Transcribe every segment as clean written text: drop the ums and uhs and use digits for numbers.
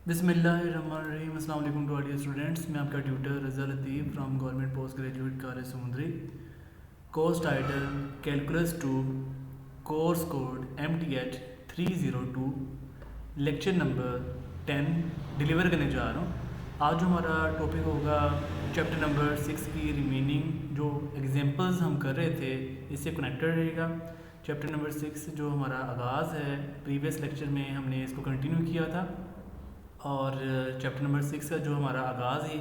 बिस्मिल्लाहिर्रहमानिर्रहीम। अस्सलाम वालेकुम टू ऑल डियर स्टूडेंट्स। मैं आपका tutor Raza Latif from government post graduate college Samundri. Course title calculus 2, course code MTH 302, lecture number 10 deliver करने जा रहा हूँ। आज जो हमारा टॉपिक होगा चैप्टर नंबर 6 की रिमेनिंग जो एग्जांपल्स हम कर रहे थे इससे कनेक्टेड रहेगा। चैप्टर नंबर 6 जो हमारा आगाज़ है, प्रीवियस लेक्चर में हमने इसको कंटिन्यू किया था और चैप्टर नंबर 6 का जो हमारा आगाज़ ही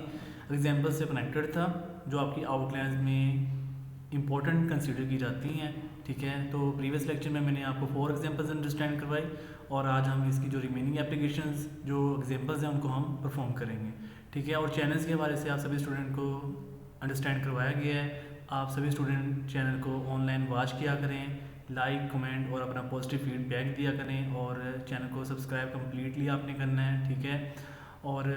एग्जाम्पल से कनेक्टेड था, जो आपकी आउटलाइंस में इम्पोर्टेंट कंसीडर की जाती हैं। ठीक है, तो प्रीवियस लेक्चर में मैंने आपको 4 एग्जाम्पल्स अंडरस्टैंड करवाई और आज हम इसकी जो रिमेनिंग एप्लीकेशंस जो एग्जाम्पल्स हैं उनको हम परफॉर्म करेंगे। ठीक है, और चैनल्स के हवाले से आप सभी स्टूडेंट को अंडरस्टैंड करवाया गया है। आप सभी स्टूडेंट चैनल को ऑनलाइन वॉच किया करें, लाइक कमेंट और अपना पॉजिटिव फीडबैक दिया करें और चैनल को सब्सक्राइब कम्प्लीटली आपने करना है। ठीक है, और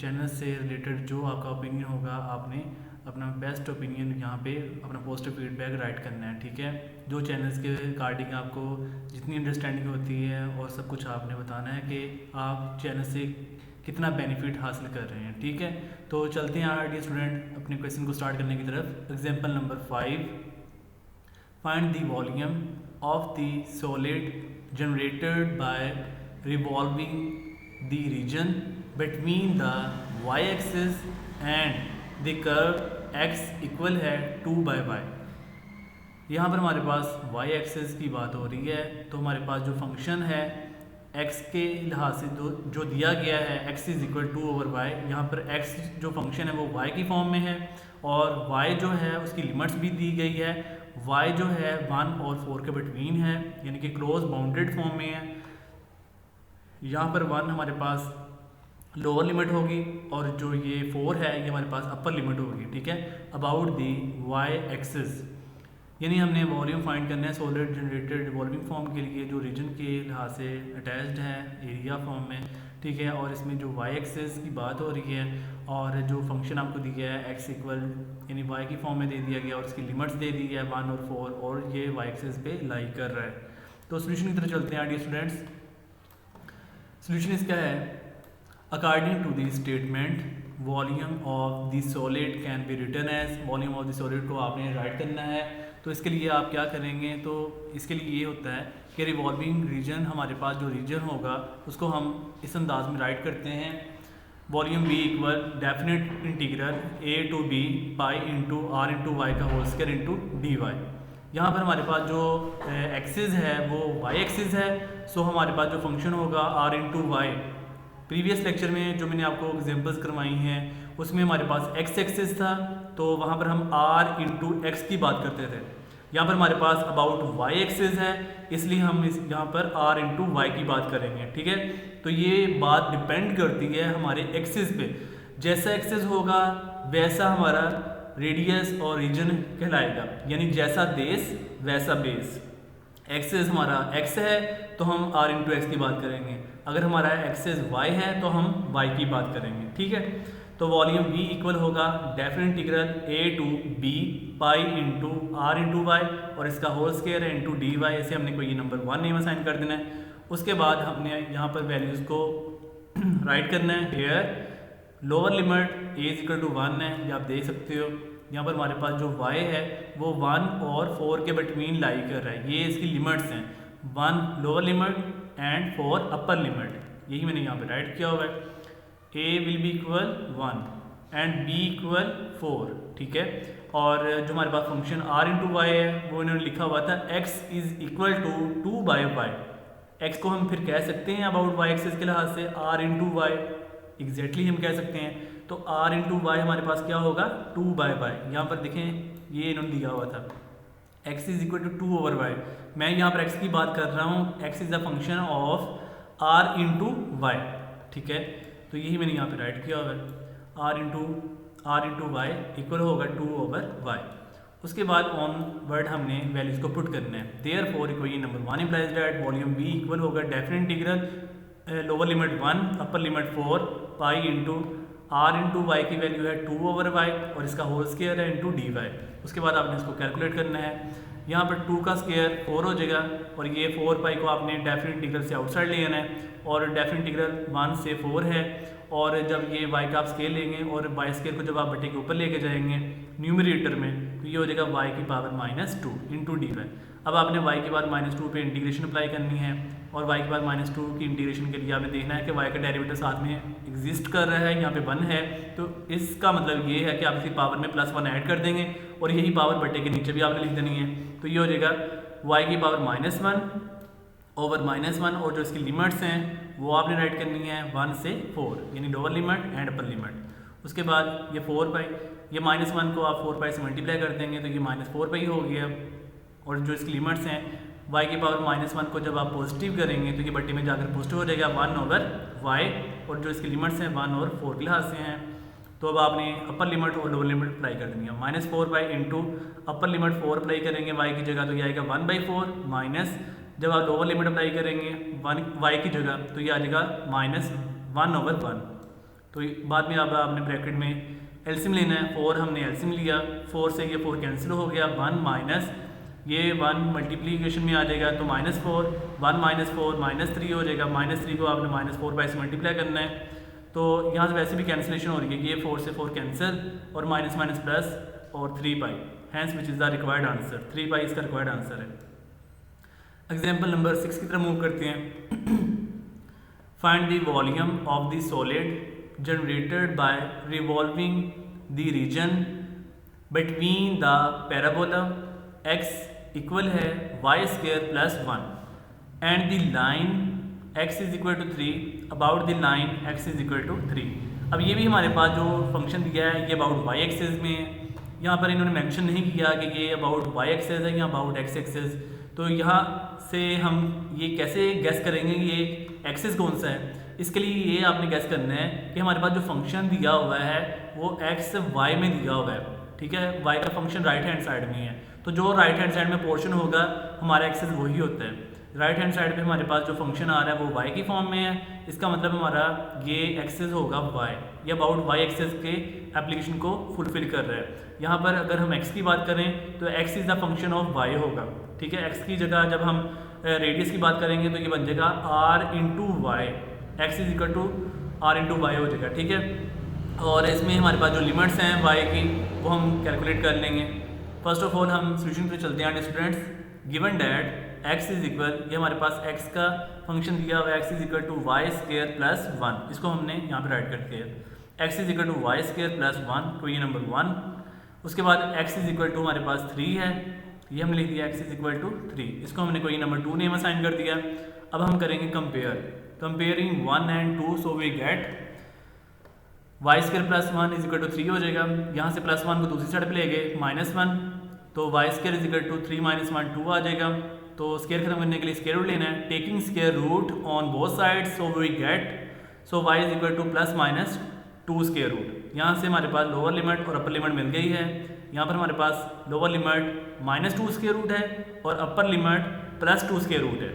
चैनल से रिलेटेड जो आपका ओपिनियन होगा आपने अपना बेस्ट ओपिनियन यहाँ पे अपना पॉजिटिव फीडबैक राइट करना है। ठीक है, जो चैनल्स के रिगार्डिंग आपको जितनी अंडरस्टैंडिंग होती है और सब कुछ आपने बताना है कि आप चैनल से कितना बेनिफिट हासिल कर रहे हैं। ठीक है, तो चलते हैं डियर स्टूडेंट अपने क्वेश्चन को स्टार्ट करने की तरफ। Example number 5, find the volume of the solid generated by revolving the region between the y-axis and the curve x equal है 2/y। यहाँ पर हमारे पास y-axis की बात हो रही है, तो हमारे पास जो फंक्शन है x के लिहाज से जो दिया गया है x इज़ इक्वल 2/y। यहाँ पर x जो फंक्शन है वो y की फॉर्म में है और y जो है उसकी लिमिट्स भी दी गई है। y जो है 1 और 4 के बिटवीन है, यानी कि क्लोज बाउंडेड फॉर्म में है। यहाँ पर 1 हमारे पास लोअर लिमिट होगी और जो ये 4 है ये हमारे पास अपर लिमिट होगी। ठीक है, अबाउट दी y एक्सिस, यानी हमने वॉल्यूम फाइंड करना है सॉलिड जनरेटेड रिवॉल्विंग फॉर्म के लिए जो रीजन के लिहाज से अटैच्ड है एरिया फॉर्म में। ठीक है, और इसमें जो y एक्सिस की बात हो रही है और जो फंक्शन आपको दिया है x इक्वल यानी y की फॉर्म में दे दिया गया और इसकी लिमिट्स दे दी है 1 और 4 और ये y एक्सिस पे लाई कर रहा है। तो सोल्यूशन की तरफ चलते हैं डियर स्टूडेंट्स। सोल्यूशन इसका है, according to the statement volume of the solid can be written as, volume of the solid को आपने राइट करना है। तो इसके लिए आप क्या करेंगे, तो इसके लिए ये होता है कि रिवॉल्विंग रीजन हमारे पास जो रीजन होगा उसको हम इस अंदाज में राइट करते हैं, volume b equal definite integral a to b pi into r into y का whole square into d y. यहाँ पर हमारे पास जो एक्सिस है वो y एक्सिस है, सो हमारे पास जो फंक्शन होगा r into y. Previous lecture में जो मैंने आपको एग्जांपल्स करवाई हैं उसमें हमारे पास x एक्सिस था, तो वहाँ पर हम r इंटू एक्स की बात करते थे। यहाँ पर हमारे पास अबाउट y एक्सिस है, इसलिए हम यहाँ पर r इंटू वाई की बात करेंगे। ठीक है, तो ये बात डिपेंड करती है हमारे एक्सिस पे। जैसा एक्सिस होगा वैसा हमारा रेडियस और रीजन कहलाएगा, यानी जैसा देश वैसा बेस। एक्सिस हमारा x है तो हम r इंटू एक्स की बात करेंगे, अगर हमारा एक्सिस y है तो हम y की बात करेंगे। ठीक है, तो वॉल्यूम v इक्वल होगा definite integral a to b pi into r into y और इसका होल स्क्वायर है इंटू डी वाई। ऐसे हमने कोई नंबर 1 नेम असाइन कर देना है। उसके बाद हमने यहाँ पर वैल्यूज़ को राइट करना है। Here lower limit a is equal to 1 है, ये आप देख सकते हो। यहाँ पर हमारे पास जो y है वो 1 और 4 के बिटवीन लाई कर रहा है, ये इसकी लिमिट्स हैं, 1 lower limit and 4 upper limit, यही मैंने यहाँ पे राइट किया हुआ है। a will be equal 1 and b equal 4। ठीक है, और जो हमारे पास फंक्शन r इंटू वाई है वो इन्होंने लिखा हुआ था x is equal to 2/y। x को हम फिर कह सकते हैं अबाउट y एक्सिस के लिहाज से r इंटू वाई, एग्जैक्टली हम कह सकते हैं। तो r इंटू वाई हमारे पास क्या होगा 2/y। यहाँ पर देखें ये इन्होंने दिया हुआ था x is equal to 2/y। मैं यहाँ पर x की बात कर रहा हूँ, x is the function of r into y. ठीक है, तो यही मैंने यहाँ पे राइट किया हुआ है, r इंटू वाई इक्वल होगा 2/y। उसके बाद ऑन वर्ड हमने वैल्यूज़ को पुट करना है। Therefore equation number 1 implies that volume v equal होगा definite integral lower limit 1 upper limit 4 pi into r into y की वैल्यू है 2/y और इसका होल स्क्वायर है इंटू डी वाई। उसके बाद आपने इसको कैलकुलेट करना है। यहाँ पर 2 का स्क्वायर 4 हो जाएगा और ये 4 पाई को आपने डेफिनेट इंटीग्रल से आउटसाइड ले आना है और डेफिनेट इंटीग्रल 1 से 4 है। और जब ये y का आप स्केल लेंगे और y स्केल को जब आप बटे के ऊपर लेके जाएंगे न्यूमरेटर में तो ये हो जाएगा y की पावर -2 इंटू डी वाई। अब आपने y की पावर -2 पे इंटीग्रेशन अप्लाई करनी है और y की पावर -2 की इंटीग्रेशन के लिए आपने देखना है कि y का डेरिवेटिव साथ में एग्जिस्ट कर रहा है, यहाँ पे 1 है, तो इसका मतलब ये है कि आप इसकी पावर में +1 ऐड कर देंगे और यही पावर बटे के नीचे भी आपने लिख देनी है। तो ये हो जाएगा y की पावर -1 ओवर -1 और जो इसकी लिमिट्स हैं वो आपने राइट करनी है 1 से 4 यानी lower limit and upper limit. उसके बाद ये 4 पाई, ये -1 को आप 4 पाई से मल्टीप्लाई कर देंगे तो ये -4 पाई हो गया और जो इसकी लिमिट्स हैं y की पावर -1 को जब आप पॉजिटिव करेंगे तो ये बट्टे में जाकर पॉजिटिव हो जाएगा 1 ओवर y और जो इसकी लिमिट्स हैं 1 और 4 के लिहाज से हैं। तो अब आपने अपर लिमिट और लोअर लिमिट अप्लाई कर देनी है। -4 pi into upper limit 4 apply करेंगे y की जगह तो ये आएगा 1/4 माइनस जब आप लोअर लिमिट अप्लाई करेंगे 1 y की जगह तो ये आ जाएगा -1 ओवर 1। तो बाद में अब आपने ब्रैकेट में एलसीएम लेना है, 4 हमने एलसीएम लिया, 4 से ये 4 कैंसिल हो गया, 1 माइनस ये 1 मल्टीप्लीकेशन में आ जाएगा तो -4 1 -4 -3 हो जाएगा। -3 को आपने -4 पाई से मल्टीप्लाई करना है तो यहाँ से वैसे भी कैंसिलेशन हो रही है, ये 4 से 4 कैंसिल और माइनस माइनस प्लस और 3 pi, hence which is the required answer. 3 pi इसका रिक्वायर्ड आंसर है। एग्जाम्पल नंबर 6 की तरफ मूव करते हैं। Find the volume of the solid generated by revolving the region between the parabola x equal है y² + 1 and the line x is equal to 3 about the line x is equal to 3। अब ये भी हमारे पास जो function दिया है ये about y axis में है, यहाँ पर इन्होंने मेंशन नहीं किया कि ये अबाउट y एक्सिस है या अबाउट x एक्सिस। तो यहाँ से हम ये कैसे गैस करेंगे ये एक्सिस कौन सा है, इसके लिए ये आपने गैस करना है कि हमारे पास जो फंक्शन दिया हुआ है वो x y में दिया हुआ है, ठीक है, y का फंक्शन राइट हैंड साइड में है तो जो राइट हैंड साइड में पोर्शन होगा हमारा एक्सिस वही होता है। राइट हैंड साइड पे हमारे पास जो फंक्शन आ रहा है वो y की फॉर्म में है, इसका मतलब हमारा ये एक्सिस होगा y, ये अबाउट y एक्सिस के एप्लीकेशन को फुलफिल कर रहा है। यहाँ पर अगर हम x की बात करें तो x is the function of y होगा, ठीक है। x की जगह जब हम रेडियस की बात करेंगे तो ये बन जाएगा r into y, x is equal to r into y हो जाएगा, ठीक है। और इसमें हमारे पास जो लिमिट्स हैं y की वो हम कैलकुलेट कर लेंगे। फर्स्ट ऑफ ऑल हम सोल्यूशन पे चलते हैं students. Given that x is equal, ये हमारे पास x का फंक्शन दिया हुआ है x is equal to y² + 1, इसको हमने यहाँ पे राइट करके है x is equal to y² + 1, तो ये नंबर 1। उसके बाद x इज इक्वल टू हमारे पास 3 है, ये हमने लिख दिया x इज इक्वल टू 3, इसको हमने कोई नंबर 2 नेम असाइन कर दिया। अब हम करेंगे comparing 1 and 2, so we get y² + 1 is equal to 3 हो जाएगा। यहाँ से +1 को दूसरी साइड पे ले गए -1, तो y² इज इक्वल टू 3 - 1 2 आ जाएगा। तो स्क्वायर खत्म करने के लिए स्क्वायर रूट लेना है, taking square root on both sides, so we get y is equal to +-2 square root. यहाँ से हमारे पास लोअर लिमिट और अपर लिमिट मिल गई है। यहाँ पर हमारे पास लोअर लिमिट -2 स्क्वायर रूट है और अपर लिमिट +2 स्क्वायर रूट है।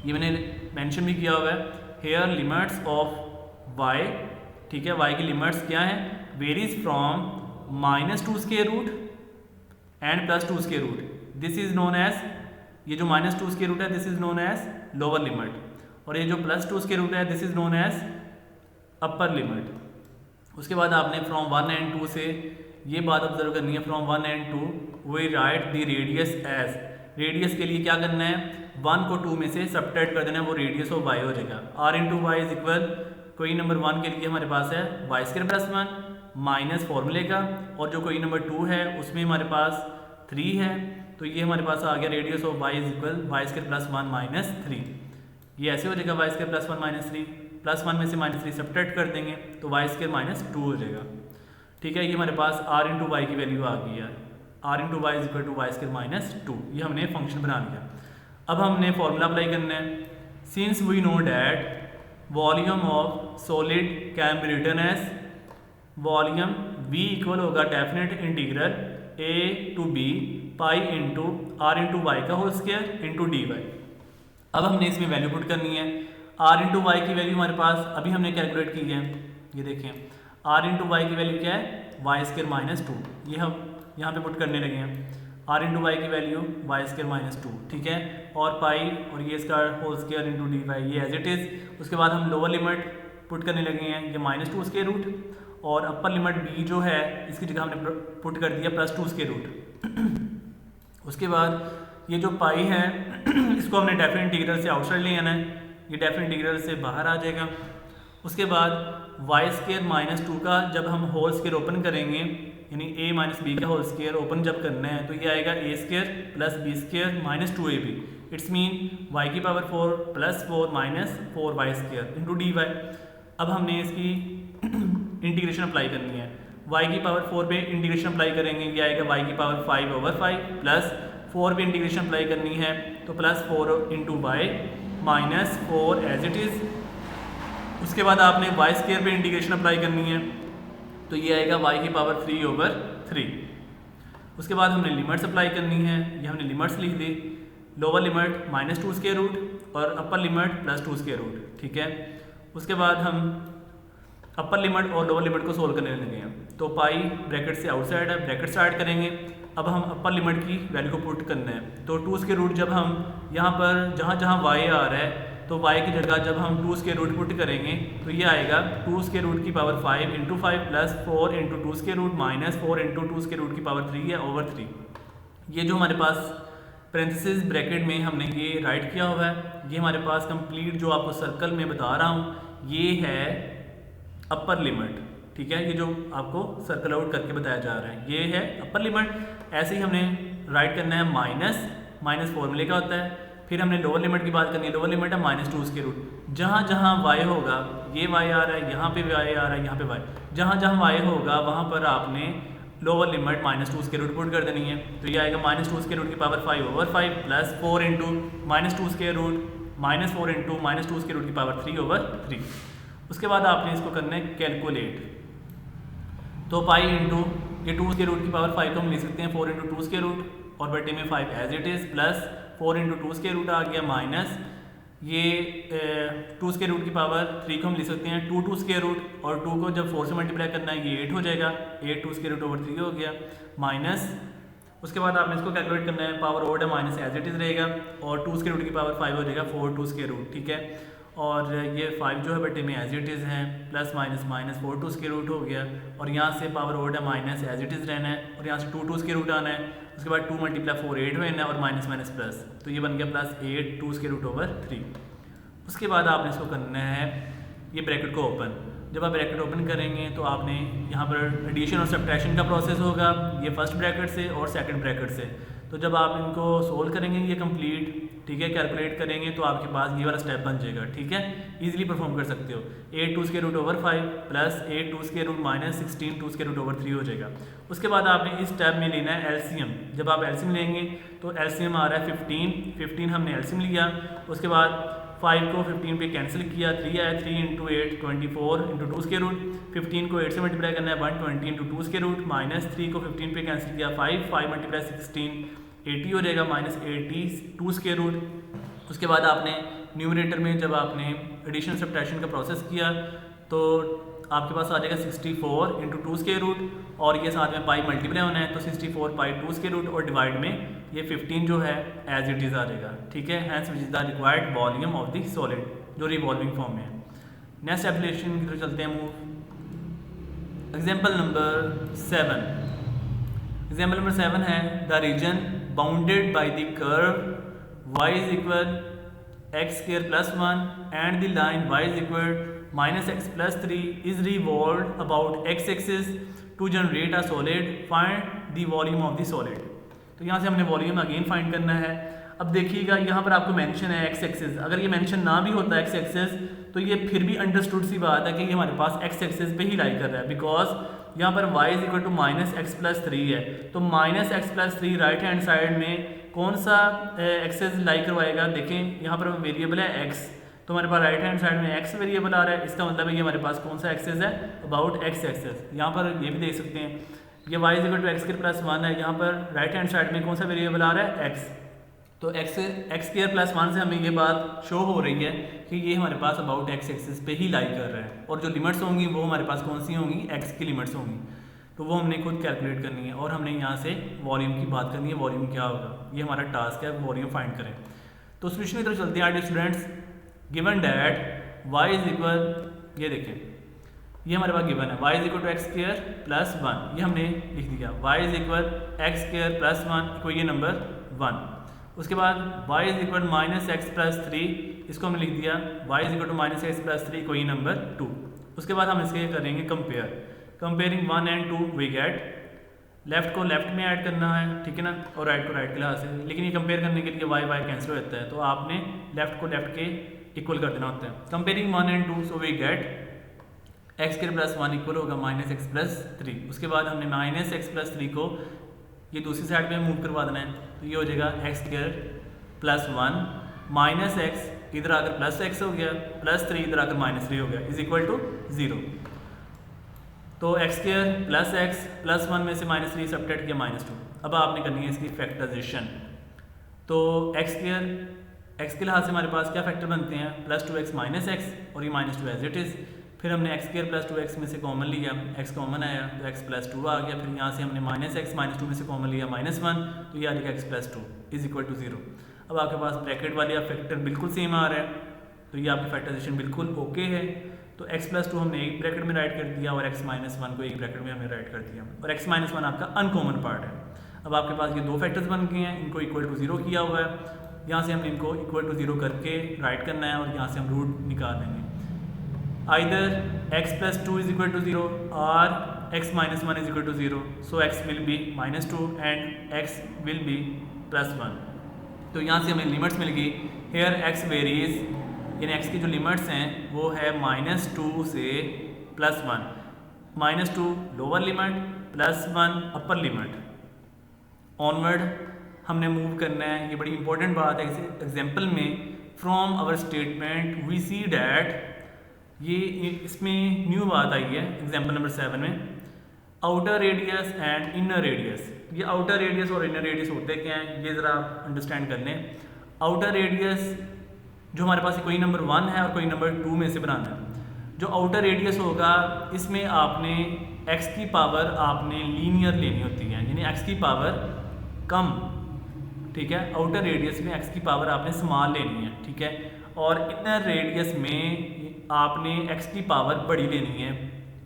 ये मैंने मेंशन भी किया हुआ है, हेयर लिमिट्स ऑफ y, ठीक है, y की लिमिट्स क्या है, varies from -2 square root and +2 square root. This is known as, ये जो -2 स्क्वायर रूट है this is known as lower limit, और ये जो +2 स्क्वायर रूट है this is known as upper limit. उसके बाद आपने फ्रॉम 1 एंड 2 से ये बात ऑब्जर्व करनी है, from 1 and 2 we write the radius as, radius के लिए क्या करना है, 1 को 2 में से सब्ट्रैक्ट कर देना है, वो रेडियस ऑफ y हो जाएगा। r into y is equal, कोई नंबर 1 के लिए हमारे पास है y² + 1 माइनस फॉर्मूले का, और जो कोई नंबर 2 है उसमें हमारे पास 3 है, तो ये हमारे पास आ गया radius of y is equal y² + 1 - 3। ये ऐसे हो जाएगा y² + 1 - 3, +1 में से -3 सब्ट्रैक्ट कर देंगे तो y² - 2 हो जाएगा, ठीक है। ये हमारे पास r इंटू वाई की वैल्यू आ गई है, r into y is equal to y² - 2, ये हमने फंक्शन बना लिया। अब हमने फॉर्मूला अप्लाई करना है, since we know that volume of solid can be written as volume v equal होगा definite integral a to b pi into r into y का होल स्क्वायर इंटू dy। अब हमने इसमें वैल्यू पुट करनी है, r into y की value हमारे पास अभी हमने कैलकुलेट की है, ये देखें r इंटू वाई की वैल्यू क्या है y² - 2, ये हम यहाँ पे पुट करने लगे हैं। आर इंटू वाई की वैल्यू वाई स्क्र माइनस 2, ठीक है, और पाई और ये इसका whole square into d y ये एज इट इज़। उसके बाद हम लोअर लिमिट पुट करने लगे हैं, ये -2 स्क्र रूट, और अपर लिमिट बी जो है इसकी जगह हमने पुट कर दिया +2 स्क्र रूट। उसके बाद ये जो पाई है इसको हमने डेफिनेट इंटीग्रल से आउटसाइड ले आना है, ये डेफिनेट इंटीग्रल से बाहर आ जाएगा। उसके बाद वाई स्क्र माइनस 2 का जब हम होल स्क्र ओपन करेंगे, यानी a माइनस बी का होल स्क्र ओपन जब करना है, तो ये आएगा a square plus b square minus 2ab, it's mean y की power 4 plus 4 minus 4y square into d y. अब हमने इसकी इंटीग्रेशन अप्लाई करनी है, y की पावर 4 पे इंटीग्रेशन अप्लाई करेंगे, ये आएगा y की पावर 5/5 प्लस 4 पे इंटीग्रेशन अप्लाई करनी है तो plus 4 into y minus 4 as it is. उसके बाद आपने वाई स्क्र पे इंटीग्रेशन अप्लाई करनी है, तो ये आएगा y की पावर 3/3। उसके बाद हमने लिमिट्स अप्लाई करनी है, ये हमने लिमिट्स लिख दी, लोअर लिमिट -2 स्क्र रूट और अपर लिमिट +2 स्क्र रूट, ठीक है। उसके बाद हम अपर लिमिट और लोअर लिमिट को सोल्व करने लगे हैं, तो पाई ब्रैकेट से आउटसाइड है, ब्रैकेट स्टार्ट करेंगे। अब हम अपर लिमिट की वैल्यू को पुट करना है, तो 2 स्क्र रूट जब हम यहाँ पर जहाँ जहाँ y आ रहा है तो y की जगह जब हम 2 स्क्र रूट पुट करेंगे तो ये आएगा 2 स्क्र रूट की power 5 into 5 plus 4 into 2 square root minus 4 into 2 square root की पावर 3 है ओवर 3। ये जो हमारे पास पेरेंथेसिस ब्रैकेट में हमने ये राइट किया हुआ है, ये हमारे पास कंप्लीट जो आपको सर्कल में बता रहा हूँ ये है अपर लिमिट, ठीक है। ये जो आपको सर्कल आउट करके बताया जा रहा है ये है अपर लिमिट। ऐसे ही हमने राइट करना है माइनस फॉर्मूले का होता है। फिर हमने लोअर लिमिट की बात करनी है, लोअर लिमिट है -2 स्क्र रूट, जहाँ जहाँ y होगा, ये y आ रहा है, यहाँ पे y आ रहा है, यहाँ पे y, जहाँ जहाँ y होगा वहाँ पर आपने lower limit -2 square root put कर देनी है, तो ये आएगा -2 स्क्र रूट की power 5/5 plus 4 into -2 square root minus 4 into -2 square root की पावर 3/3। उसके बाद आपने इसको करना है कैलकुलेट, तो पाई इंटू ये 2 स्क्र रूट की पावर 5 को हम लिख सकते हैं 4 इंटू 2 स्क्र रूट और बटे में 5 as it is plus 4 into 2 square root आ गया माइनस ये 2 स्क्र रूट की पावर 3 को हम लिख सकते हैं 2 स्क्र रूट और 2 को जब 4 से मल्टीप्लाई करना है ये 8 हो जाएगा, 8 2 स्क्र रूट ओवर 3 हो गया माइनस। उसके बाद आपने इसको कैलकुलेट करना है, पावर ओड है माइनस एज इट इज़ रहेगा और 2 स्क्र रूट की पावर 5 हो जाएगा 4 2 स्क्र रूट, ठीक है। और ये 5 जो है बटे में एज इट इज़ है plus minus minus 4 2 square root हो गया और यहाँ से पावर ओड है माइनस एज इट इज़ रहना है और यहाँ से 2 2 स्क्र रूट आना है। उसके बाद 2 × 4 8 रहना है और माइनस माइनस प्लस, तो ये बन गया प्लस 8 2 स्क्र रूट ओवर 3। उसके बाद आपने इसको करना है ये ब्रैकेट को ओपन, जब आप ब्रैकेट ओपन करेंगे तो आपने यहाँ पर एडिशन और सब्ट्रैक्शन का प्रोसेस होगा, ये फर्स्ट ब्रैकेट से और सेकंड ब्रैकेट से। तो जब आप इनको सोल्व करेंगे ये कंप्लीट, ठीक है, कैलकुलेट करेंगे तो आपके पास ये वाला स्टेप बन जाएगा, ठीक है, इजीली परफॉर्म कर सकते हो। 8 2 square root over 5 plus 8 2 square root minus 16 2 square root over 3 हो जाएगा। उसके बाद आपने इस स्टेप में लेना है एलसीएम, जब आप एलसीएम लेंगे तो एलसीएम आ रहा है 15 हमने एलसीएम लिया। उसके बाद 5 को 15 पे कैंसिल किया, 3 आया, 3 इंटू 8 24 इंटू 2 स्क्र रूट, 15 को 8 से मल्टीप्लाई करना है 120 इंटू 2 स्क्र रूट माइनस 3 को 15 पे कैंसिल किया 5 × 16 80 हो जाएगा माइनस 80 2 स्क्र रूट। उसके बाद आपने न्यूमरेटर में जब आपने एडिशन सब्ट्रैक्शन का प्रोसेस किया तो आपके पास आ जाएगा 64 इंटू 2 स्क्र रूट और ये साथ में पाई मल्टीप्लाई होना है तो 64 पाई 2 स्क्र रूट और डिवाइड में ये 15 जो है एज इट इज़ आ जाएगा, ठीक है। Hence which is the required volume of the solid जो रिवॉल्विंग फॉर्म में है। नेक्स्ट एप्लीकेशन की तरफ चलते हैं move. Example number 7, example number 7 है the region bounded by the curve y is equal x square plus 1 and the line y is equal minus x plus 3 is revolved about x axis to generate a solid, find the volume of the solid. तो यहाँ से हमने volume again find करना है। अब देखिएगा यहाँ पर आपको मेंशन है x एक्सिस, अगर ये मेंशन ना भी होता x एक्सिस तो ये फिर भी अंडरस्टूड सी बात है कि ये हमारे पास x एक्सिस पे ही लाई कर रहा है, बिकॉज यहाँ पर y is equal to minus x plus 3 है, तो minus x plus 3 right hand side में कौन सा एक्सेस लाई करवाएगा। देखें यहाँ पर वेरिएबल है x, तो हमारे पास राइट हैंड साइड में x वेरिएबल आ रहा है, इसका मतलब है ये हमारे पास कौन सा एक्सेस है, अबाउट x एक्सेस। यहाँ पर ये भी देख सकते हैं ये y is equal to x square plus 1 है, यहाँ पर राइट हैंड साइड में कौन सा वेरिएबल आ रहा है x, तो x स्क्वायर प्लस 1 से हमें ये बात शो हो रही है कि ये हमारे पास अबाउट x एक्सिस पे ही लाई कर रहा है और जो लिमिट्स होंगी वो हमारे पास कौन सी होंगी, x की लिमिट्स होंगी। तो वो हमने खुद कैलकुलेट करनी है और हमने यहाँ से वॉल्यूम की बात करनी है, वॉल्यूम क्या होगा, ये हमारा टास्क है, वॉल्यूम फाइंड करें। तो सोल्यूशन की तरफ चलते हैं dear students. Given that y is equal, ये देखें ये हमारे पास गिवन है y is equal to x square plus 1, ये हमने लिख दिया y is equal x square plus 1 को ये नंबर 1। उसके बाद y is equal minus x plus 3, इसको हमने लिख दिया y is equal to minus x plus 3 को ये नंबर 2। उसके बाद हम इसके करेंगे compare, comparing 1 and 2 we get, left को लेफ्ट में ऐड करना है, ठीक है ना, और राइट को राइट के लिहाज से, लेकिन ये कंपेयर करने के लिए वाई वाई कैंसिल हो जाता है, तो आपने लेफ्ट को लेफ्ट के इक्वल कर देना होता है। Comparing 1 and 2 so we get x square plus 1 equal होगा माइनस एक्स प्लस 3। उसके बाद हमने माइनस एक्स प्लस 3 को ये दूसरी साइड पे मूव करवा देना है, तो ये हो जाएगा x square plus 1 minus x इधर आकर प्लस एक्स हो गया प्लस 3 इधर आकर माइनस 3 हो गया इज इक्वल टू 0। तो x square plus x plus 1 में से माइनस 3 सब्ट्रैक्ट किया माइनस 2। अब आपने करनी है इसकी फैक्टराइजेशन। तो एक्स स्क्वायर एक्स के लिहाज से हमारे पास क्या फैक्टर बनते हैं, प्लस 2x माइनस एक्स और ये माइनस 2 एज इट इज़। फिर हमने एक्स स्क्वायर प्लस 2x में से कॉमन लिया, एक्स कॉमन आया तो x प्लस 2 आ गया। फिर यहाँ से हमने माइनस एक्स माइनस 2 में से कॉमन लिया माइनस 1, तो ये आ जाएगा x plus 2 is equal to 0। अब आपके पास ब्रैकेट वाले फैक्टर बिल्कुल सेम आ रहा है, तो ये आपकी फैक्टराइजेशन बिल्कुल ओके है। तो x प्लस 2 हमने एक ब्रैकेट में राइट कर दिया और x माइनस 1 को एक ब्रैकेट में हमने राइट कर दिया, और x माइनस 1 आपका अनकॉमन पार्ट है। अब आपके पास ये दो फैक्टर्स बन गए हैं, इनको इक्वल टू 0 किया हुआ है, यहाँ से हमने इनको इक्वल टू 0 करके राइट करना है और यहाँ से हम रूट निकाल देंगे। Either x plus 2 is equal to 0 और x minus 1 is equal to 0, so x will be minus 2 and x will be plus 1। तो यहाँ से हमें लिमिट्स मिल गई। हेयर x वेरीज, यानी x की जो लिमिट्स हैं वो है माइनस 2 से plus 1, minus 2 lower limit plus 1 upper limit. Onward हमने मूव करना है, ये बड़ी इंपॉर्टेंट बात है। एग्जाम्पल में from our statement we see that, ये इसमें न्यू बात आई है एग्जाम्पल नंबर 7 में, outer radius and inner radius. ये आउटर रेडियस और इनर रेडियस होते क्या हैं, ये ज़रा आप अंडरस्टैंड कर लें। आउटर रेडियस जो हमारे पास कोई नंबर 1 है और कोई नंबर 2 में से बनाना है। जो आउटर रेडियस होगा इसमें आपने x की पावर आपने लीनियर लेनी होती है, यानी x की पावर कम, ठीक है। आउटर रेडियस में x की पावर आपने स्मॉल लेनी है, ठीक है। और इनर रेडियस में आपने x की पावर बड़ी लेनी है,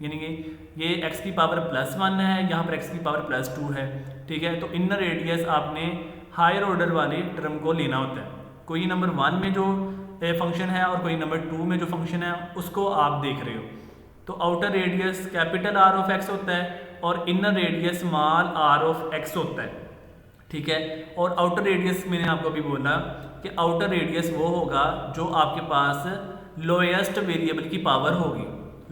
यानी कि ये x की पावर प्लस 1 है, यहाँ पर x की पावर प्लस 2 है, ठीक है। तो इनर रेडियस आपने हायर ऑर्डर वाली टर्म को लेना होता है। कोई नंबर 1 में जो फंक्शन है और कोई नंबर 2 में जो फंक्शन है उसको आप देख रहे हो। तो outer radius capital R of x होता है और inner radius small r of x होता है, ठीक है। और आउटर रेडियस मैंने आपको अभी बोला कि आउटर रेडियस वो होगा जो आपके पास लोएस्ट वेरिएबल की पावर होगी,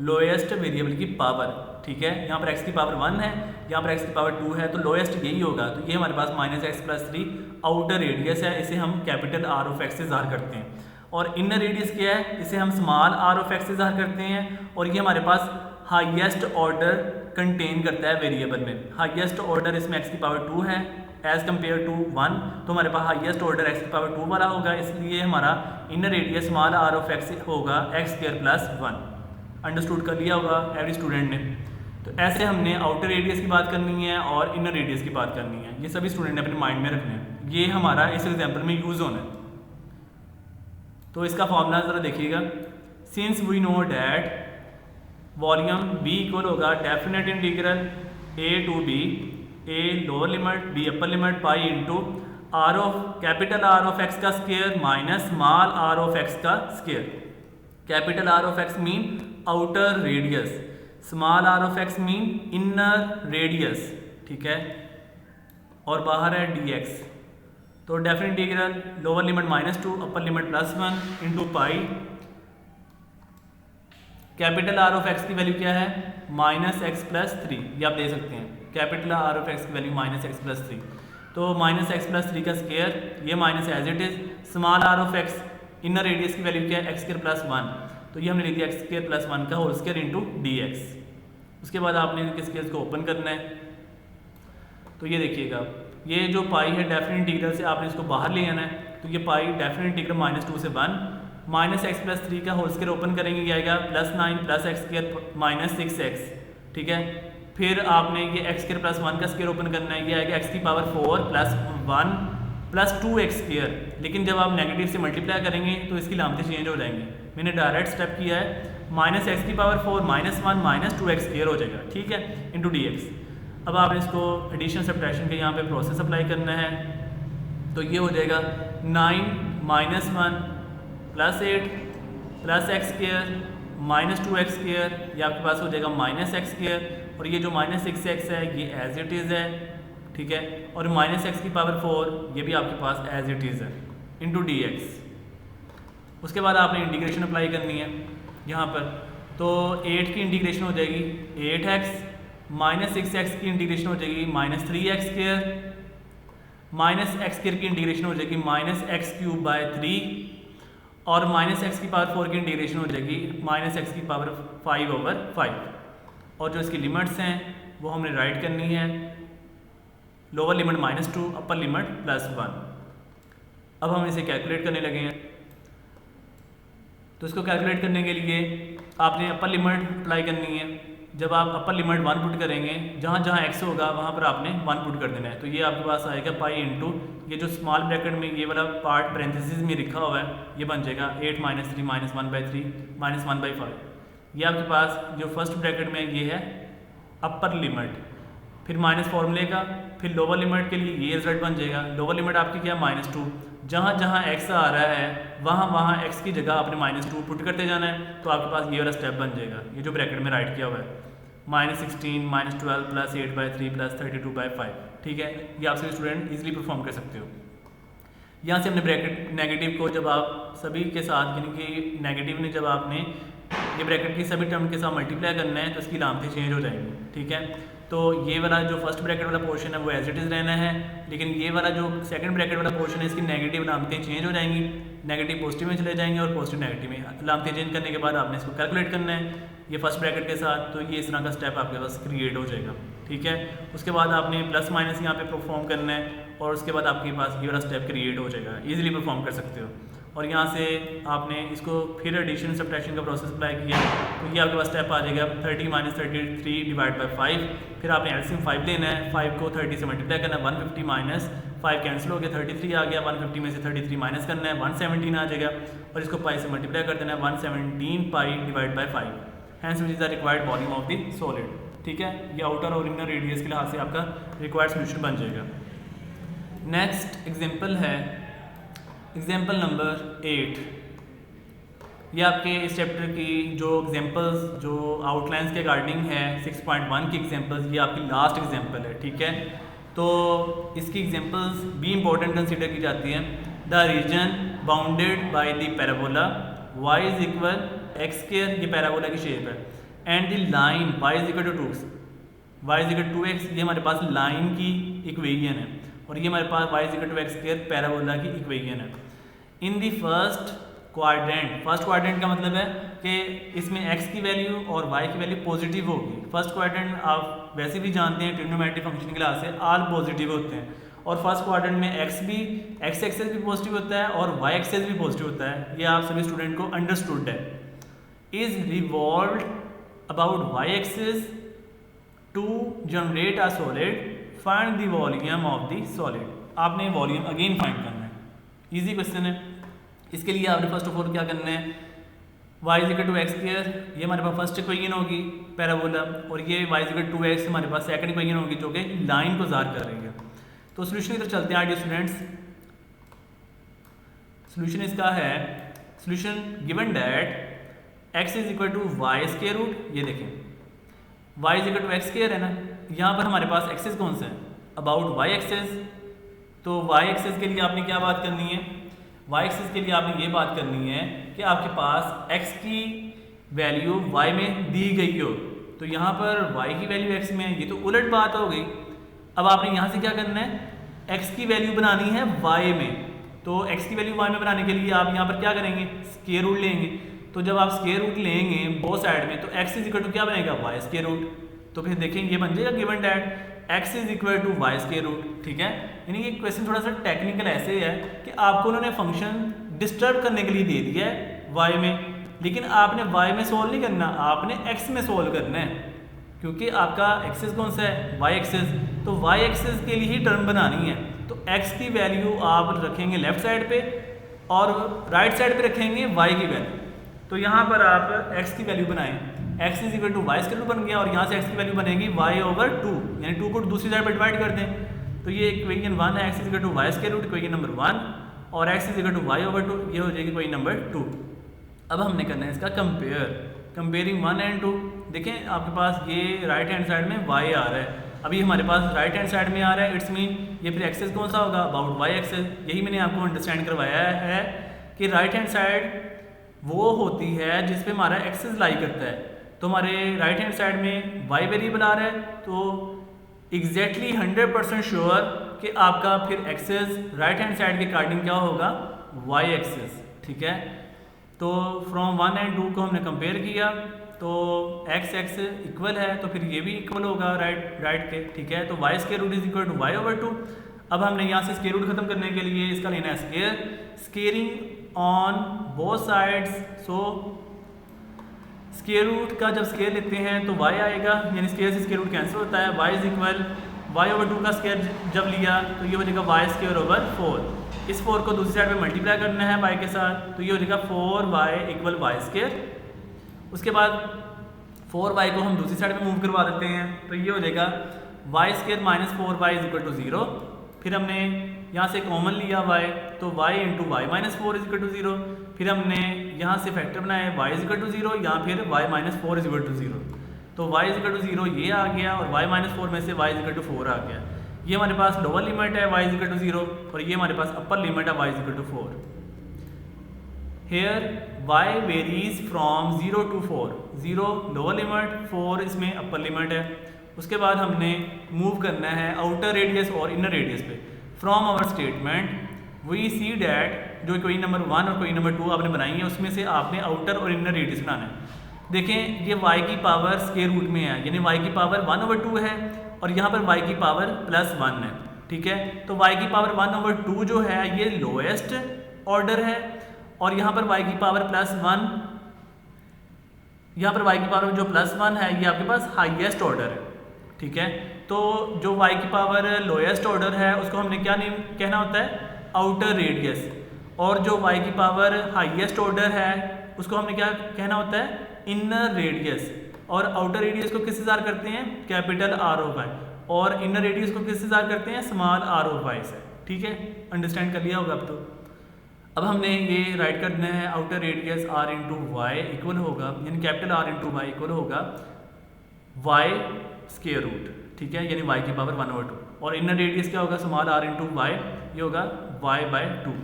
लोएस्ट वेरिएबल की पावर, ठीक है। यहाँ पर x की पावर 1 है, यहाँ पर x की पावर 2 है, तो लोएस्ट यही होगा। तो ये हमारे पास minus x plus 3 outer radius है, इसे हम कैपिटल R ऑफ x से ज़ाहिर करते हैं। और इनर रेडियस क्या है, इसे हम स्मॉल r ऑफ x से ज़ाहिर करते हैं। और ये हमारे पास हाईएस्ट ऑर्डर कंटेन करता है वेरिएबल में। हाईएस्ट ऑर्डर इसमें x की पावर 2 है एज़ कम्पेयर टू 1, तो हमारे पास हाईएस्ट ऑर्डर x की पावर 2 वाला होगा, इसलिए हमारा inner radius small r of x होगा x स्क्वायर प्लस 1। अंडरस्टूड कर लिया होगा एवरी स्टूडेंट ने। तो ऐसे हमने आउटर रेडियस की बात करनी है और इनर रेडियस की बात करनी है, ये सभी स्टूडेंट ने अपने माइंड में रखने हैं, ये हमारा इस एग्जाम्पल में यूज़ होना है। तो इसका फॉर्मूला ज़रा देखिएगा। Since we know that volume b equal होगा definite integral a to b, a lower limit b upper limit pi into r of capital R of x का square minus small r of x का square. Capital R of x mean outer radius, small r of x mean inner radius, ठीक है। और बाहर है dx। तो definite integral lower limit -2 upper limit +1 into pi. Capital R of x की value क्या है, -x + 3, ये आप दे सकते हैं। कैपिटल R ऑफ x की वैल्यू -x + 3, तो -x + 3 का स्क्वायर, ये minus as it is. Small r of x inner radius की वैल्यू क्या है, x² + 1, तो ये हमने लिख दिया x² + 1 का होल स्क्वायर इंटू dx। उसके बाद आपने इस केस को ओपन करना है, तो ये देखिएगा ये जो पाई है डेफिनेट इंटीग्रल से आपने इसको बाहर ले आना है, तो ये पाई डेफिनेट इंटीग्रल -2 से 1, -x + 3 का होल स्क्वायर ओपन करेंगे, ये आएगा +9 + x² -6x, ठीक है। फिर आपने ये एक्स स्क्वायर प्लस 1 का स्क्वायर ओपन करना है, ये आएगा एक्स की power 4 plus 1 plus 2x square. लेकिन जब आप नेगेटिव से मल्टीप्लाई करेंगे तो इसकी लामतें चेंज हो जाएंगी। मैंने डायरेक्ट स्टेप किया है, माइनस एक्स की power 4 minus 1 minus 2x square हो जाएगा, ठीक है, इंटू dx। अब आपने इसको एडिशन सब्ट्रैक्शन के यहाँ पे प्रोसेस अप्लाई करना है, तो ये हो जाएगा 9 minus 1 plus 8 plus x square minus 2x square, ये आपके पास हो जाएगा माइनस एक्स स्क्वायर, और ये जो माइनस 6x है ये एज इट इज़ है, ठीक है, और माइनस एक्स की पावर 4 ये भी आपके पास एज इट इज़ है, इंटू dx। उसके बाद आपने इंटीग्रेशन अप्लाई करनी है यहाँ पर, तो 8 की इंटीग्रेशन हो जाएगी 8x माइनस 6x की इंटीग्रेशन हो जाएगी minus 3x square, minus x square की इंटीग्रेशन हो जाएगी माइनस एक्स क्यूब बाय 3, और माइनस एक्स की पावर 4 की इंटीग्रेशन हो जाएगी माइनस एक्स की पावर 5/5। और जो इसकी लिमिट्स हैं वो हमने राइट करनी है, लोअर लिमिट -2 अपर लिमिट +1। अब हम इसे कैलकुलेट करने लगे हैं, तो इसको कैलकुलेट करने के लिए आपने अपर लिमिट अप्लाई करनी है। जब आप अपर लिमिट 1 पुट करेंगे, जहाँ जहाँ x होगा वहाँ पर आपने 1 पुट कर देना है, तो ये आपके पास आएगा पाई इंटू ये जो स्मॉल ब्रैकेट में ये वाला पार्ट पैरेंथेसिस में लिखा हुआ है, ये बन जाएगा 8 माइनस 3 माइनस 1/3 माइनस 1/5। ये आपके पास जो फर्स्ट ब्रैकेट में ये है अपर लिमिट, फिर माइनस फॉर्मूले का, फिर लोअर लिमिट के लिए ये रिजल्ट बन जाएगा। लोअर लिमिट आपकी क्या है -2, जहाँ जहाँ x आ रहा है वहाँ वहाँ x की जगह आपने -2 पुट करते जाना है, तो आपके पास ये वाला स्टेप बन जाएगा, ये जो ब्रैकेट में राइट किया हुआ है -16 -12 प्लस 8/3 प्लस 32/5, ठीक है। ये आप सभी स्टूडेंट इजीली परफॉर्म कर सकते हो। यहाँ से हमने ब्रैकेट नेगेटिव को जब आप सभी के साथ, यानी कि नेगेटिव ने जब आपने ये ब्रैकेट की सभी टर्म के साथ मल्टीप्लाई करना है तो इसकी लामतें चेंज हो जाएंगी, ठीक है। तो ये वाला जो फर्स्ट ब्रैकेट वाला पोर्शन है वो एज इट इज़ रहना है, लेकिन ये वाला जो सेकंड ब्रैकेट वाला पोर्शन है इसकी नेगेटिव लामतें चेंज हो जाएंगी, नेगेटिव पॉजिटिव में चले जाएंगे और पॉजिटिव नेगेटिव में। लामतें चेंज करने के बाद आपने इसको कैलकुलेट करना है ये फर्स्ट ब्रैकेट के साथ, तो ये इस तरह का स्टेप आपके पास क्रिएट हो जाएगा, ठीक है। उसके बाद आपने प्लस माइनस यहाँ पे परफॉर्म करना है, और उसके बाद आपके पास ये वाला स्टेप क्रिएट हो जाएगा, ईजिली परफॉर्म कर सकते हो। और यहाँ से आपने इसको फिर एडिशन सब्ट्रैक्शन का प्रोसेस अप्लाई किया, तो ये आपके पास स्टेप आ जाएगा 30 - 33 डिवाइड बाई 5। फिर आपने एलसीएम 5 लेना है, 5 को 30 से मल्टीप्लाई करना है, 150 माइनस 5 कैंसिल हो गया, 33 आ गया, 150 में से 33 माइनस करना है, 117 आ जाएगा, और इसको पाई से मल्टीप्लाई कर देना है, 117 pi divide by 5। Hence which is the required volume of the solid, ठीक है। ये आउटर और इनर रेडियस के लिहाज से आपका रिक्वायर्ड सोल्यूशन बन जाएगा। नेक्स्ट एग्जांपल है एग्जांपल नंबर 8। ये आपके इस चैप्टर की जो एग्जांपल्स जो आउटलाइंस के गार्डनिंग है 6.1 की एग्जांपल्स, ये आपकी लास्ट एग्जांपल है, ठीक है। तो इसकी एग्जांपल्स भी इंपॉर्टेंट कंसीडर की जाती हैं। The region bounded by the parabola y is equal x square, ये पैराबोला की शेप है, and the line y is equal to 2x, ये हमारे पास लाइन की इक्वेशन है, और ये हमारे पास y is equal to x square parabola की इक्वेशन है। इन दी फर्स्ट क्वाड्रेंट का मतलब है कि इसमें x की वैल्यू और y की वैल्यू पॉजिटिव होगी। फर्स्ट क्वाड्रेंट आप वैसे भी जानते हैं ट्रिग्नोमेट्रिक फंक्शन के लिहाज से ऑल पॉजिटिव होते हैं, और फर्स्ट क्वाड्रेंट में x एक्सेस भी पॉजिटिव होता है और y एक्सेस भी पॉजिटिव होता है, ये आप सभी स्टूडेंट को अंडरस्टूड है। Is revolve about y axis to generate a solid, find the volume of the solid. आपने वॉल्यूम अगेन फाइंड करना है, इजी क्वेश्चन है। इसके लिए आपने फर्स्ट ऑफ ऑल क्या करना है, y is equal to x square, ये हमारे पास फर्स्ट इक्वेशन होगी पैराबोला, और ये y is equal to 2x हमारे पास सेकंड इक्वेशन होगी जो कि लाइन को ज़ाहिर कर रही है। तो सोल्यूशन की तरफ चलते हैं डियर स्टूडेंट्स। सोल्यूशन इसका है, solution given that x is equal to y square root, ये देखें y is equal to x square है ना, यहाँ पर हमारे पास एक्सेस कौन सा है, अबाउट y एक्सेस। तो y एक्सेस के लिए आपने क्या बात करनी है, y एक्सेस के लिए आपने ये बात करनी है कि आपके पास x की वैल्यू y में दी गई हो, तो यहाँ पर y की वैल्यू x में है, ये तो उलट बात हो गई। अब आपने यहाँ से क्या करना है, x की वैल्यू बनानी है y में, तो x की वैल्यू y में बनाने के लिए आप यहाँ पर क्या करेंगे, स्क्वायर रूट लेंगे। तो जब आप स्क्वायर रूट लेंगे बोथ साइड में, तो x इज इक्वल टू क्या बनेगा, y स्क्वायर रूट। तो फिर देखेंगे ये बन जाएगा given that x is equal to y square root, ठीक है। यानी कि क्वेश्चन थोड़ा सा टेक्निकल ऐसे है कि आपको उन्होंने फंक्शन डिस्टर्ब करने के लिए दे दिया है y में, लेकिन आपने y में सोल्व नहीं करना, आपने x में सोल्व करना है। क्योंकि आपका एक्सिस कौन सा है, वाई एक्सिस, तो वाई एक्सिस के लिए ही टर्म बनानी है। तो एक्स की वैल्यू आप रखेंगे लेफ्ट साइड पे और राइट साइड पे रखेंगे वाई की वैल्यू। तो यहाँ पर आप एक्स की वैल्यू बनाएं, x is equal to y square root बन गया, और यहाँ से एक्स की वैल्यू बनेगी वाई ओवर 2, यानी 2 को दूसरी साइड पर डिवाइड कर दें। तो ये इक्वेशन 1 है, x is equal to y square root, equation number 1, और x is equal to y over 2, ये हो जाएगी इक्वेशन नंबर 2। अब हमने करना है इसका कंपेयरिंग 1 एंड 2। देखें आपके पास ये राइट हैंड साइड में y आ रहा है, अभी हमारे पास राइट हैंड साइड में आ रहा है, इट्स मीन ये फिर एक्सेस कौन सा होगा, अबाउट y एक्सेस। यही मैंने आपको अंडरस्टैंड करवाया है कि राइट हैंड साइड वो होती है जिस पे हमारा एक्सेस लाई करता है। तो हमारे राइट हैंड साइड में y वेरिएबल आ रहा है, तो एग्जैक्टली 100% श्योर कि आपका फिर एक्सेस राइट हैंड साइड के अकॉर्डिंग क्या होगा, y एक्सेस। ठीक है, तो फ्रॉम 1 एंड 2 को हमने कंपेयर किया, तो x एक्स इक्वल है, तो फिर ये भी इक्वल होगा राइट के। ठीक है, तो y square root is equal to y over 2। अब हमने यहाँ से स्क्वायर रूट खत्म करने के लिए इसका लेना है squaring on both sides. So square root का जब स्क्वायर लेते हैं तो y आएगा, यानी स्क्वायर से स्क्वायर रूट कैंसिल होता है, y is equal y over 2 का स्क्वायर जब लिया तो ये हो जाएगा वाई स्क्वायर ओवर 4। इस 4 को दूसरी साइड पे मल्टीप्लाई करना है y के साथ, तो ये हो जाएगा 4y इक्वल वाई स्क्वायर। उसके बाद 4y को हम दूसरी साइड पे मूव करवा देते हैं, तो ये हो जाएगा y square minus 4y is equal to 0। फिर हमने यहाँ से कॉमन लिया y, तो y into y minus 4 is equal to 0। फिर हमने यहाँ से फैक्टर बनाया y इज इक्वल टू 0, या फिर y minus 4 is equal to 0। तो y इज इक्वल टू 0 ये आ गया, और y माइनस 4 में से y इज इक्वल टू 4 आ गया। ये हमारे पास लोअर लिमिट है y इज इक्वल टू 0, और ये हमारे पास अपर लिमिट है y is equal to 4। Here y varies from 0 to 4, 0 lower limit, 4 इसमें अपर लिमिट है। उसके बाद हमने मूव करना है आउटर रेडियस और इनर रेडियस पे। From our statement we see that जो इक्वेशन नंबर 1 और इक्वेशन नंबर 2 आपने बनाई है, उसमें से आपने आउटर और इनर रेडियस बनाना है। देखें ये y की पावर स्क्वायर रूट में है, यानी y की पावर 1 ओवर 2 है, और यहाँ पर y की पावर प्लस 1 है। ठीक है, तो y की पावर 1 ओवर 2 जो है ये लोएस्ट ऑर्डर है, और यहाँ पर y की पावर प्लस 1, यहाँ पर y की पावर जो प्लस 1 है ये आपके पास हाईएस्ट ऑर्डर है। ठीक है, तो जो y की पावर लोएस्ट ऑर्डर है उसको हमने क्या नेम कहना होता है, आउटर रेडियस, और जो y की पावर हाईएस्ट ऑर्डर है उसको हमने क्या कहना होता है, इनर रेडियस। और आउटर रेडियस को किससे जार करते हैं, कैपिटल आर ओ वाई, और इनर रेडियस को किससे जार करते हैं, स्मॉल आर ओ वाई से। ठीक है, अंडरस्टैंड कर लिया होगा अब तो। अब हमने ये राइट करना है outer radius r into y equal होगा, यानी capital R into y equal होगा y स्क्वायर रूट। ठीक है, यानी y की पावर 1 ओवर 2, और इनर रेडियस क्या होगा, स्मॉल r इंटू वाई, ये होगा y बाय 2।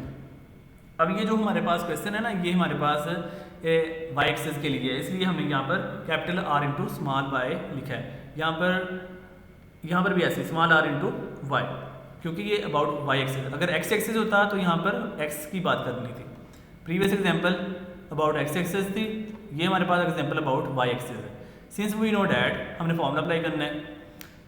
अब ये जो हमारे पास क्वेश्चन है ना, ये हमारे पास y एक्सेस के लिए है, इसलिए हमने यहाँ पर capital R into small y लिखा है। यहाँ पर भी ऐसे स्मॉल r इंटू वाई, क्योंकि ये अबाउट y एक्सेस। अगर x एक्सेस होता तो यहाँ पर x की बात करनी थी। Previous example about x axis थी, ये हमारे पास एग्जांपल अबाउट y एक्सेस है। सिंस वी नो डैट हमने फॉर्मूला अप्लाई करना है,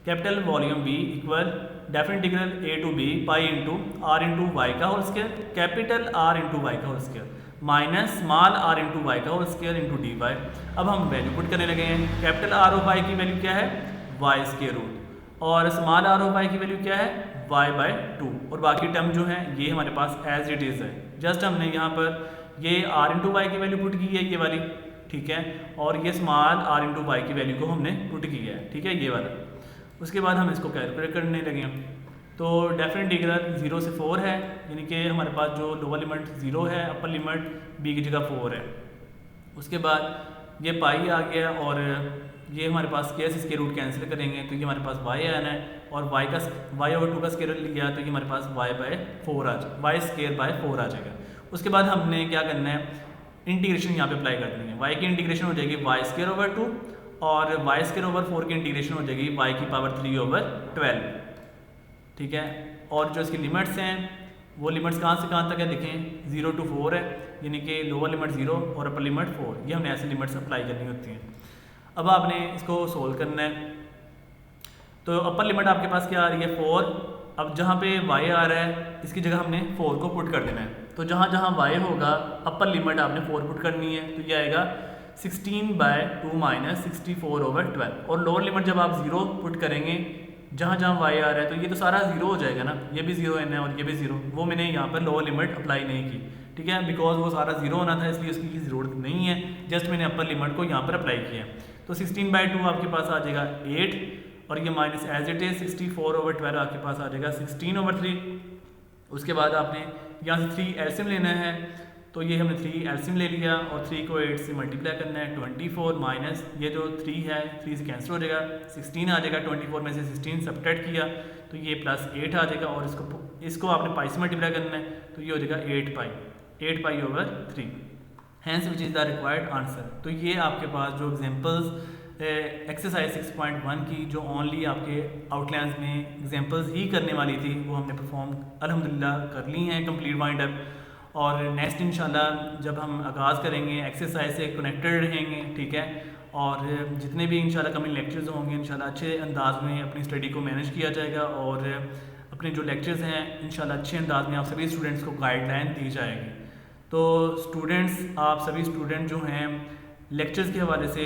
capital volume b equal definite integral a to b pi into r into y का whole square, capital R into y का whole square, minus small r into y का whole square into d y. अब हम value put करने लगे हैं। Capital R of y की value क्या है, वाई स्क्वायर रूट, और स्मॉल r ओ वाई की वैल्यू क्या है, y बाय 2, और बाकी टर्म जो है ये हमारे पास एज इट इज़ है। जस्ट हमने यहाँ पर ये r इंटू वाई की वैल्यू पुट की है, ये वाली। ठीक है, और ये स्मॉल r इंटू वाई की वैल्यू को हमने पुट किया है। ठीक है, ये वाला। उसके बाद हम इसको कैलकुलेट करने लगे। तो डेफिनेट इंटीग्रल 0 से 4 है, यानी कि हमारे पास जो लोअर लिमिट 0 है, अपर लिमिट b की जगह 4 है। उसके बाद ये पाई आ गया, और ये हमारे पास कैसे इसके रूट कैंसिल करेंगे तो ये हमारे पास y आना है, और y ओवर 2 का स्क्वायर लिया तो ये हमारे पास y बाय 4 आ जाएगा, y स्क्वायर बाय 4 आ जाएगा। उसके बाद हमने क्या करना है, इंटीग्रेशन यहाँ पे अप्लाई कर देंगे। y की इंटीग्रेशन हो जाएगी y स्क्वायर ओवर 2, और y स्क्वायर ओवर 4 की इंटीग्रेशन हो जाएगी y की पावर 3 ओवर 12। ठीक है, और जो इसकी लिमिट्स हैं वो लिमिट्स कहाँ से कहाँ तक है, देखें 0 टू 4 है, यानी कि लोअर लिमिट 0 और अपर लिमिट 4, ये हमने ऐसी लिमिट्स अप्लाई करनी होती हैं। अब आपने इसको सोल्व करना है। तो अपर लिमिट आपके पास क्या आ रही है, 4। अब जहाँ पे y आ रहा है इसकी जगह हमने 4 को पुट कर देना है। तो जहाँ जहाँ y होगा अपर लिमिट आपने 4 पुट करनी है, तो ये आएगा 16/2 माइनस 64/12। और लोअर लिमिट जब आप 0 पुट करेंगे जहाँ जहाँ वाई आ रहा है तो ये तो सारा 0 हो जाएगा ना, ये भी 0 n है और ये भी 0। वो मैंने यहाँ पर लोअर लिमिट अप्लाई नहीं की, ठीक है, बिकॉज वो सारा 0 होना था, इसलिए उसकी ज़रूरत नहीं है। जस्ट मैंने अपर लिमिट को यहाँ पर अप्लाई किया। तो 16/2 आपके पास आ जाएगा 8 और ये माइनस एज इट इज़ 64/12 आपके पास आ जाएगा 16/3। उसके बाद आपने यहाँ से 3 एलसीएम लेना है, तो ये हमने 3 एलसीएम ले लिया और 3 को 8 से मल्टीप्लाई करना है। 24 माइनस ये जो 3 है 3 से कैंसिल हो जाएगा, 16 आ जाएगा। 24 में से 16 सब्ट्रैक्ट किया तो ये प्लस 8 आ जाएगा और इसको आपने पाई से मल्टीप्लाई करना है, तो ये हो जाएगा 8 पाई/3 hence which is the required answer. तो ये आपके पास जो एग्जांपल्स एक्सरसाइज 6.1 की जो ओनली आपके आउटलाइंस में एग्जांपल्स ही करने वाली थी वो हमने परफॉर्म अल्हम्दुलिल्लाह कर ली हैं, कंप्लीट वाइंड अप। और नेक्स्ट इंशाल्लाह जब हम आगाज़ करेंगे एक्सरसाइज से कनेक्टेड रहेंगे, ठीक है, और जितने भी इंशाल्लाह कमिंग लेक्चर्स होंगे इंशाल्लाह अच्छे अंदाज में अपनी स्टडी को मैनेज किया जाएगा और अपने जो लेक्चर्स हैं इंशाल्लाह अच्छे अंदाज में आप सभी स्टूडेंट्स को गाइडलाइन दी जाएगी। तो स्टूडेंट्स, आप सभी स्टूडेंट जो हैं लेक्चर्स के हवाले से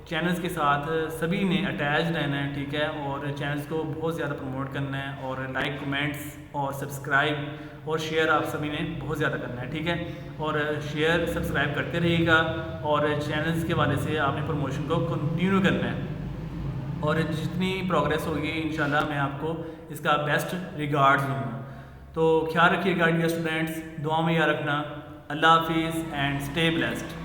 चैनल्स के साथ सभी ने अटैच रहना है, ठीक है, और चैनल्स को बहुत ज़्यादा प्रमोट करना है और लाइक, कमेंट्स और सब्सक्राइब और शेयर आप सभी ने बहुत ज़्यादा करना है, ठीक है। और शेयर सब्सक्राइब करते रहिएगा और चैनल्स के हवाले से आपने प्रमोशन को कंटिन्यू करना है और जितनी प्रोग्रेस होगी इंशाल्लाह मैं आपको इसका बेस्ट रिगार्ड्स दूँगा। तो ख्याल रखिएगा डियर स्टूडेंट्स, दुआ में याद रखना। अल्लाह हाफिज़ एंड स्टे ब्लेस्ड।